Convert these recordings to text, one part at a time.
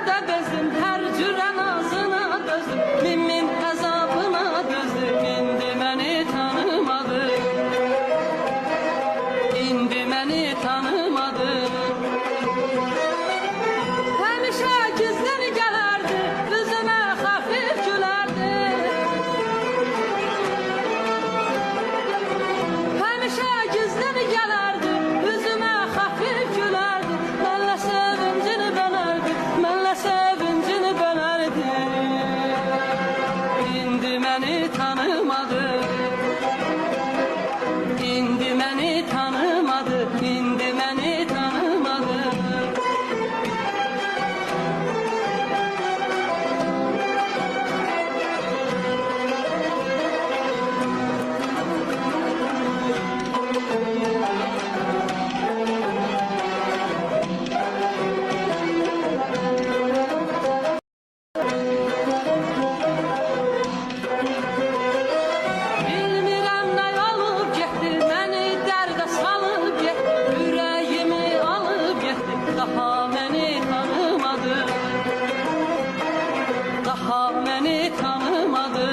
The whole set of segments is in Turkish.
de bezdim, her cüre nazına dözdüm. Min əzabına dözdüm, indi məni tanımadı. İndi məni tanımadı. Həmişə gizlin gələrdi, üzümə xəfif gülərdi. Həmişə gizlin gələrdi, üzümə xəfif gülərdi. Mənlə sevincini bölərdi, mənlə sevincini bölərdi. İndi məni tanımadı. İndi məni tanımadı, indi məni tanımadı. Bilmirəm nə olub getdi, məni dərdə salıb getdi. Ürəyimi alıb getdi, daha məni tanımadı. Daha məni tanımadı.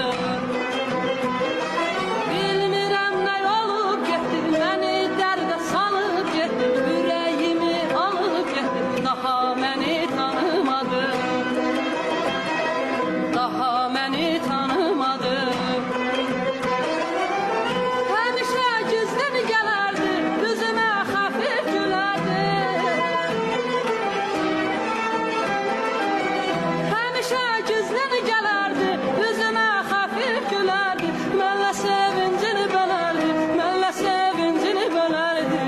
Bilmirəm nə olub getdi, məni dərdə salıb getdi. Ürəyimi alıb getdi, daha məni tanımadı. Daha məni tanımadı. Həmişə gizlin gələrdi, üzümə xəfif gülərdi. Həmişə gizlin gələrdi, üzümə xəfif gülərdi. Mənlə sevincini bölərdi, mənlə sevincini bölərdi.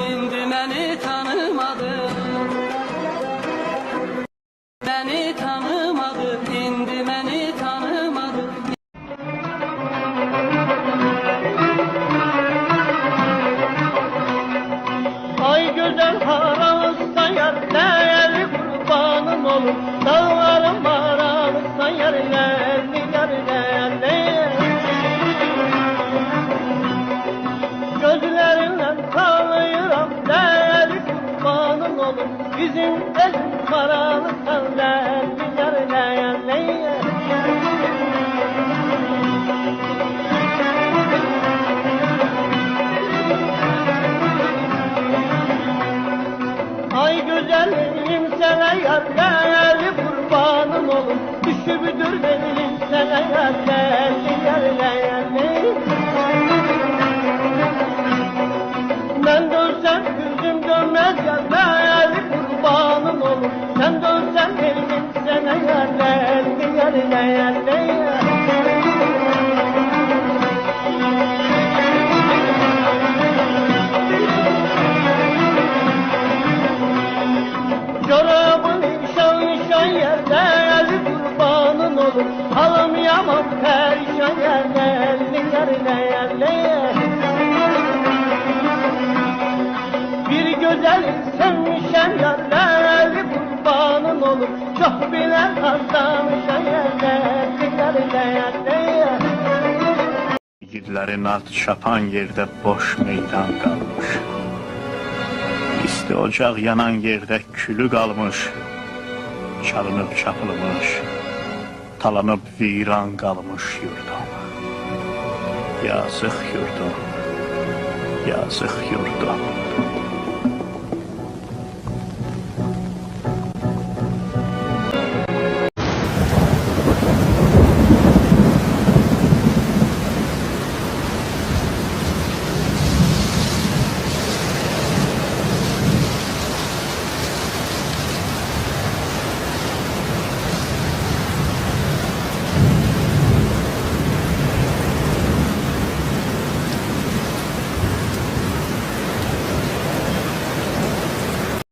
İndi məni tanımadı. Məni tanımadı, indi məni tanımadı. Ay güzel haramızsa yar, değerli kurbanın olur. Dağlarım haramızsa yar, değerli yar, değerli. Gözlerinden tanıyorum, değerli kurbanın olur. Bizim elim haramızsa değerli yar, değerli. Ay güzelim sana yar, değerli kurbanım olur. Düşübüdür benim sana yar, değerli yar, değerli. Ben dönsem yüzüm dönmez yar, değerli kurbanım olur. Sen dönsen benim sana yar, değerli yar, değerli. Çorabın nişan yer, değerli kurbanın olur. Halım yaman perişan yer, değerli yer, değerli. Bir güzel sevmişen yer, değerli kurbanın olur. Çok bilen hastamışan yer, değerli yer, değerli. Yiğitlerin at çapan yerde boş meydan kalmış. İsti ocaq yanan yerde külü kalmış. Çalınıp çapılmış, talanıp viran kalmış yurdum. Yazık yurdum, yazık yurdum.